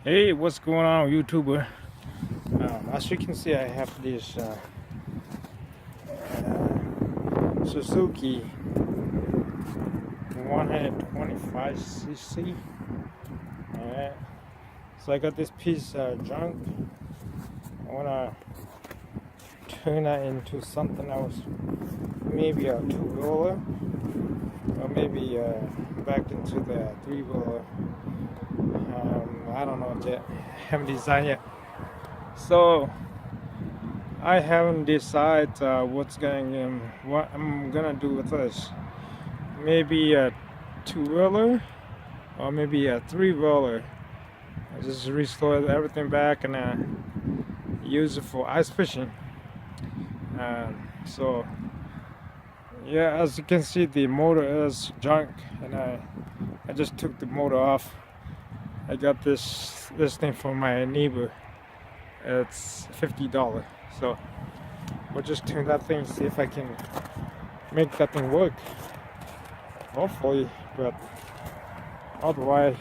Hey, what's going on, YouTuber? As you can see, I have this Suzuki 125cc. Alright, so I got this piece of junk. I wanna turn that into something else, maybe a two-wheeler, or maybe back into the three-wheeler. I don't know yet. Haven't designed yet. So I haven't decided what I'm gonna do with this. Maybe a two-wheeler or maybe a three-wheeler. I just restore everything back and use it for ice fishing. So yeah, as you can see, the motor is junk, and I just took the motor off. I got this thing from my neighbor. It's $50. So we'll just turn that thing, see if I can make that thing work. Hopefully, but otherwise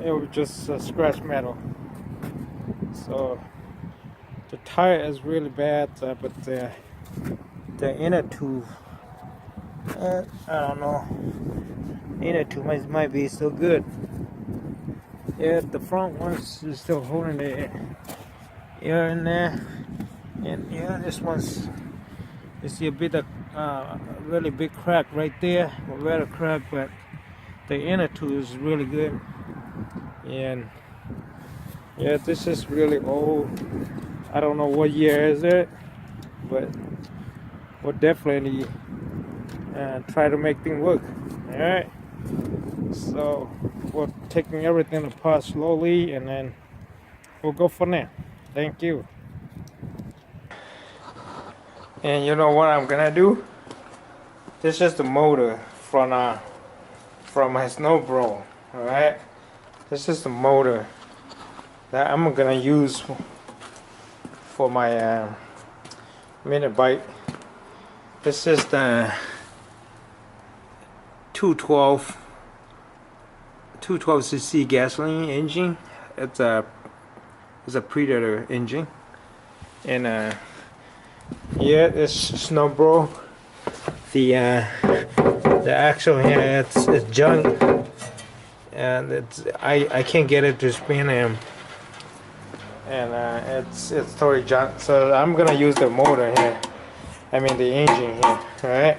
it will just scratch metal. So the tire is really bad, but the inner tube, I don't know. Inner tube might be so good. Yeah, the front one's still holding the air in there, and yeah, this one's, you see a bit of really big crack right there, a rather crack, but the inner tube is really good. And yeah, this is really old. I don't know what year is it, but we'll definitely try to make things work. All right. So we're taking everything apart slowly, and then we'll go from there. Thank you. And you know what I'm gonna do? This is the motor from my snowblower. All right. This is the motor that I'm gonna use for my mini bike. This is the 212cc gasoline engine. It's a Predator engine, and yeah, it's snowblower. The axle here, it's junk, and I can't get it to spin, and it's totally junk. So I'm gonna use the motor here. I mean the engine here. All right.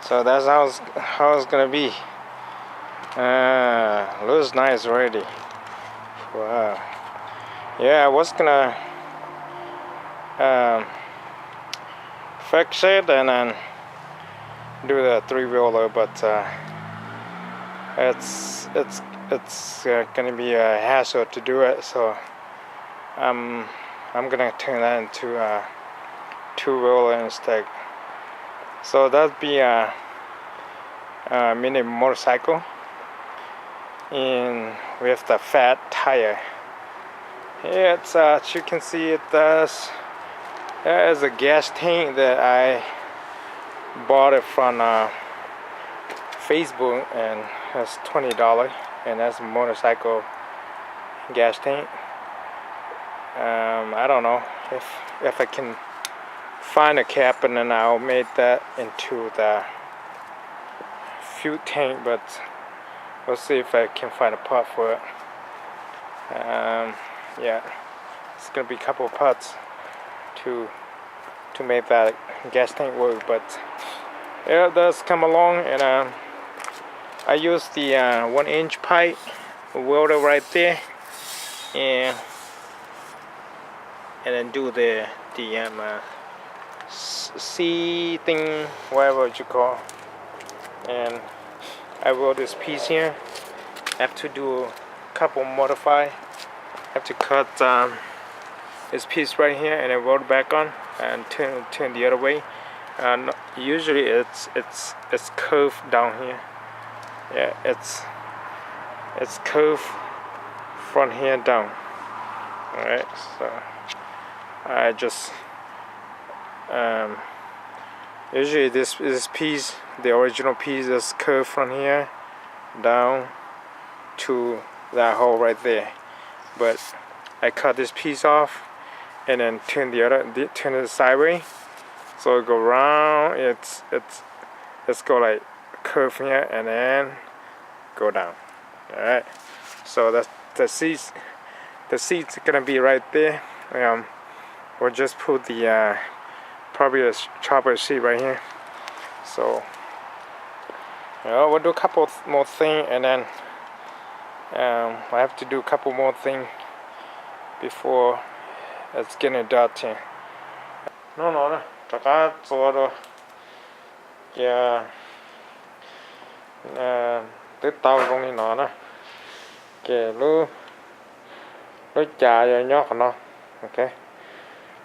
So that's how it's gonna be. Looks nice already. Wow. Yeah, I was gonna fix it and then do the 3-wheeler, but it's gonna be a hassle to do it. So I'm gonna turn that into a 2-wheeler instead. So that'd be a mini motorcycle, and with the fat tire. Yeah, it's as you can see, it does. That is a gas tank that I bought it from Facebook, and that's $20, and that's a motorcycle gas tank. I don't know if I can find a cap, and then I'll make that into the fuel tank, but we'll see if I can find a part for it. Yeah, it's gonna be a couple of parts to make that gas tank work, but yeah, it does come along. And I use the 1-inch pipe welder right there, and then do the C thing, whatever you call, and I weld this piece here. I have to do a couple modify. I have to cut this piece right here and then weld it back on and turn the other way. And usually it's curved down here. Yeah, it's curved from here down. All right, so I just usually this piece, the original piece, is curved from here down to that hole right there, but I cut this piece off and then turn it sideways, so it go round. It's go like curve here and then go down. All right, so that's the seats. The seats gonna be right there. We'll just put the probably a chopper seat right here. So we'll do a couple more things, and then I have to do a couple more things before it's getting dirty. No, taka做tới tàu trong này nó nè, kể lú chả nhóc nó, ok,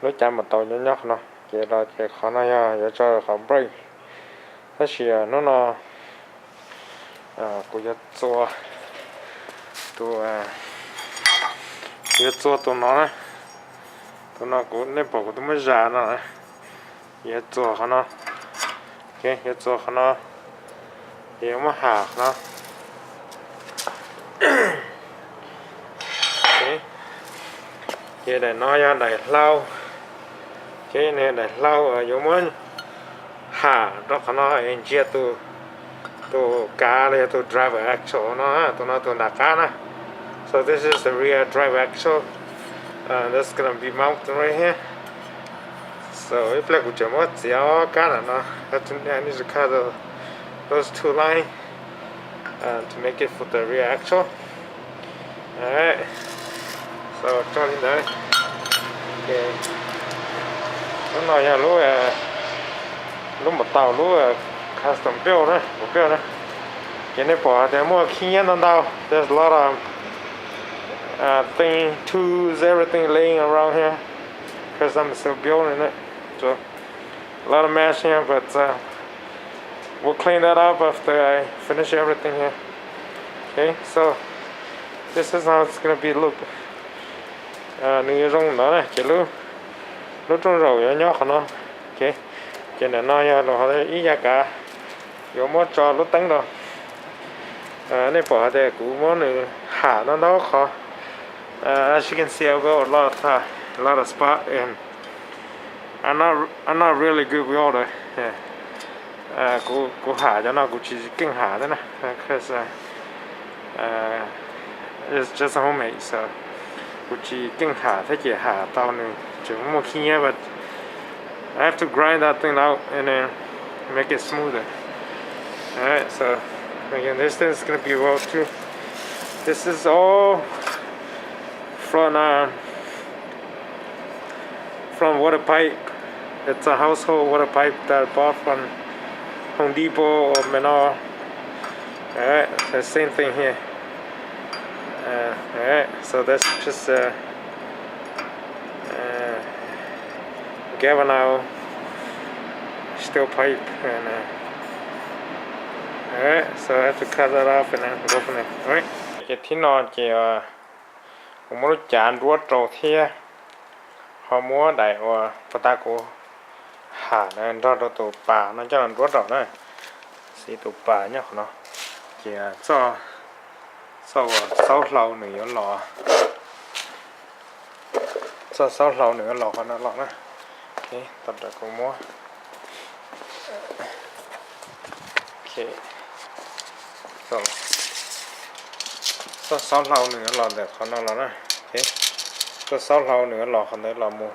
lú chả một tàu nhóc nó, kể là kể khó nó giờ cho khó break, thế thì nó cũng tụi nó cũng nên bảo tụi mới già nó, giờ cho khó nó, ok, giờ cho khó nó, giờ mà hạ nó. Cái này nó ra đầy lâu, cái này đầy lâu ở chỗ mới hạ đó, nó anh chia to cá này, to driver axle nó to đặt cá nè. So this is the rear drive axle. That's gonna be mounted right here. So if like we mất xéo cá là nó, I need to cut those two lines to make it for the rear axle. Alright. So cho lên đấy. Okay. Nó nói là lúc một tàu custom build đấy, một build đấy. Cái này bỏ để mua khi nó đâu. There's a lot of tools, everything laying around here, because I'm still building it. So a lot of mess here, but we'll clean that up after I finish everything here. Okay, so this is how it's gonna be look. Nửa rong nó này, chỉ lúc trong rồi nhỏ của nó, ok, cho nên nó là họ ý ra cả, có một trò lúc tấn rồi, này bỏ thì cũng muốn hạ nó khó. As you can see, I've got a lot of spot, and I'm not really good with all the cô hạ cho nó cũng chỉ kinh hạ thế này, because it's just homemade, so cô chỉ kinh hạ thế chỉ hạ tao nữa, chứ không một khi but I have to grind that thing out and then make it smoother. Alright, so again, this thing is gonna be well too. This is all from water pipe. It's a household water pipe that I bought from Home Depot or Menor. Alright, the same thing here. Alright, so that's just galvanized steel pipe, and alright, so I have to cut that off and then go from there. Alright, cái tí nọ chỉ muốn chán ruột trâu thia họ mua đại ở bata cô hà nên đó tụ bà nó cho nó ruột trâu này xí tụ bà nhá nó chỉ cho sáu lâu nữa lò cho 6 lâu nữa lò nó lò nè. Ok, tập được cô mua. Ok, rồi cho 6 lâu nữa lò được nó lò nè. Ok, cho 6 lâu nữa lò còn đấy lò mua.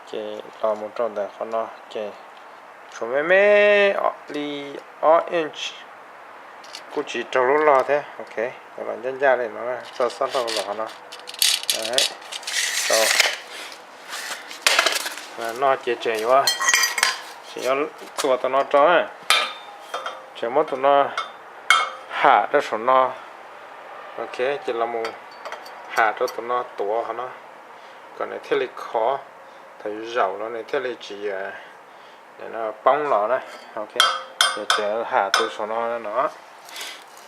Ok, lò mua tròn được nó. Ok, chúng mẹ li inch cũng chỉ trâu lò thế. Ok, rồi nhân ra đây nó cho 6 lâu lò nó. Đấy, rồi nó chế quá, chỉ cóตัวtụi nó cho á, chỉ mất tụi nó hạ ra số nó, ok, chỉ là một hạ cho tụi nó tổ hả nó, còn này thiết lịch khó, thấy giàu nó này thiết lịch chỉ để nó bong lọ này, ok, chỉ hạ từ số nó,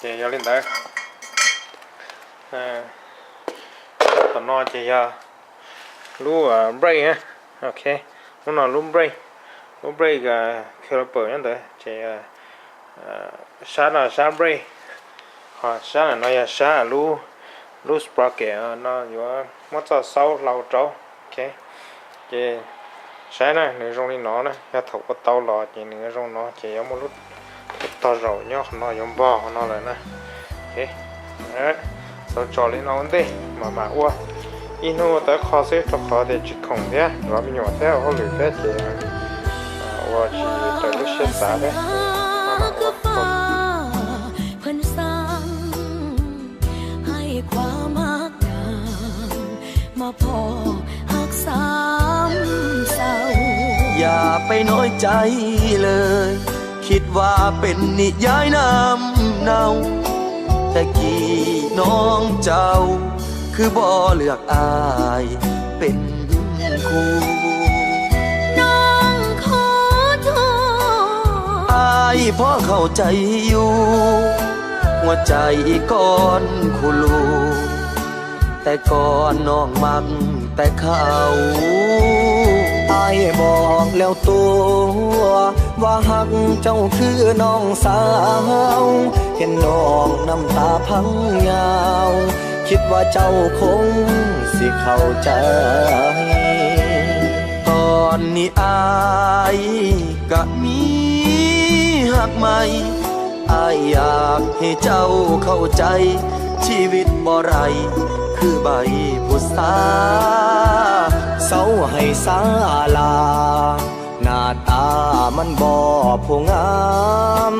chỉ cho lên đây, tụi nó chỉ lúa bray ha. Ok, muốn nói lúm bray là khi bờ nhá đấy, chỉ sáng là sáng bray, hoặc sáng là nói là sáng là lú sprocket nó có mất cho 6 lâu trâu. Ok, chỉ sáng này nếu trong đi nó này, nhà thầu có tàu lò chỉ nếu trong nó chỉ có một lúc to rồi nhá, nó giống bò nó lại nè. Ok, đấy, sau cho lên nó đi mà qua. Inu tới kho xếp cho kho để chỉ khổng thế, rồi mình nhỏ thế, họ lười thế chỉ, và chỉ tới lúc xếp xả thế,อย่าไปน้อยใจเลยคิดว่าเป็นนิยายน้ำเนาแต่กี่น้องเจ้าคือบ่เลือกอายเป็นคู่น้องขอโทษอายพอเข้าใจอยู่หัวใจก่อนคู่ลูแต่ก่อนน้องมักแต่เขาอายบอกแล้วตัวว่าหักเจ้าคือน้องสาวเห็นน้องน้ำตาพังยาวคิดว่าเจ้าคงสิเข้าใจตอนนี้อายก็มีหักใหม่อายอยากให้เจ้าเข้าใจชีวิตบ่ไรคือใบพุทราเศร้าให้สาลาหน้าตามันบ่ผู้งาม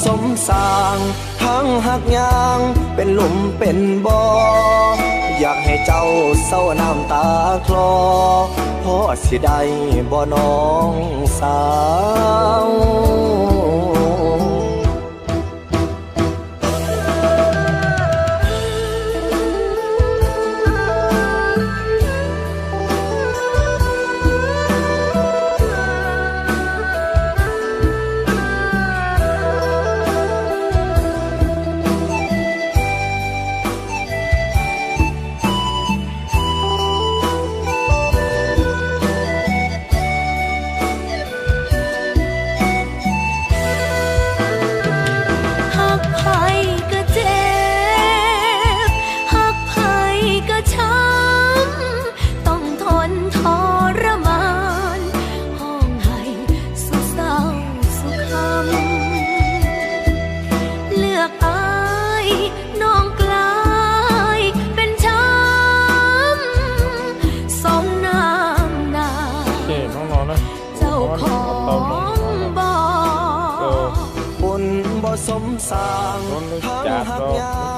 สมสางทั้งหักยางเป็นหลุมเป็นบ่ออยากให้เจ้าเศร้าน้ำตาคลอเพราะสิได้บ่น้องสาว สมสร้างทั้งหักยาง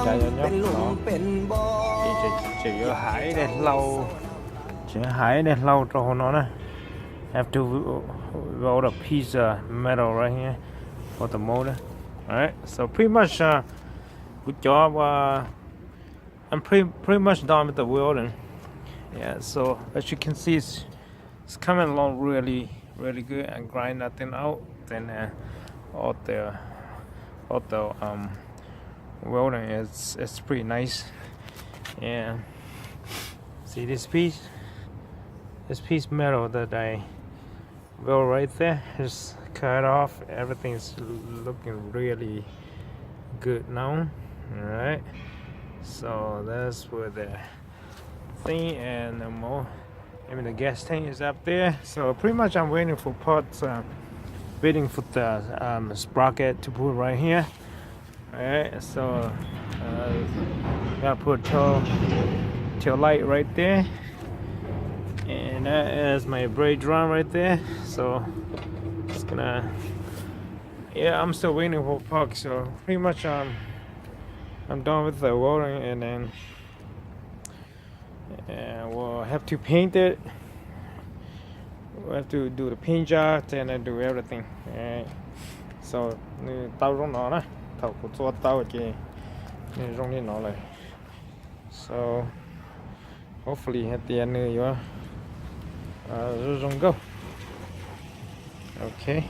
Chả cho เป็น nhóc หลุม nó เป็นบ่อ chỉ có hải đèn lâu, chỉ hải đèn lâu cho nó nè. Have to roll a piece of metal right here for the motor. Alright, so pretty much good job. I'm pretty much done with the welding. Yeah, so as you can see, it's coming along really good and grind nothing out. Then all the welding is pretty nice. Yeah, see this piece metal that I weld right there is cut off. Everything's looking really good now. All right, so that's where the thing and the gas tank is up there. So pretty much I'm waiting for parts, waiting for the sprocket to put right here. Alright, so gotta put tail light right there, and that is my brake drum right there. So it's gonna, yeah, I'm still waiting for parts. So pretty much I'm done with the welding, and then we'll have to paint it. We'll have to do the paint job and then do everything. Alright, so tao trong nó nè, tao của cho tao kì trong đi nó lại. So hopefully at the end you go. Okay,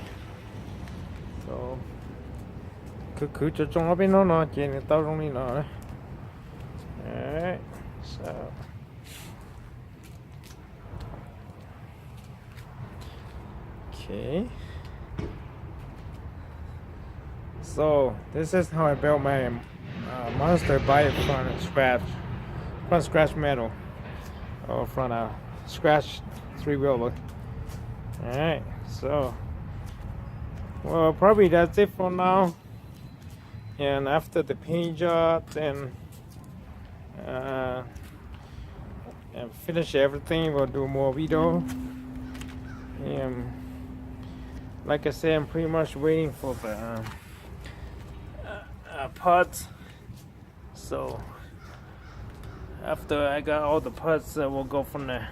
so cứ cho trong nó bên nó kì tao trong đi nó. Alright, so okay, so this is how I built my monster bike front scratch metal, or front scratch 3-wheeler. Alright, so well, probably that's it for now, and after the paint job and finish everything, we'll do more video. And like I said, I'm pretty much waiting for the parts. So after I got all the parts, we'll go from there.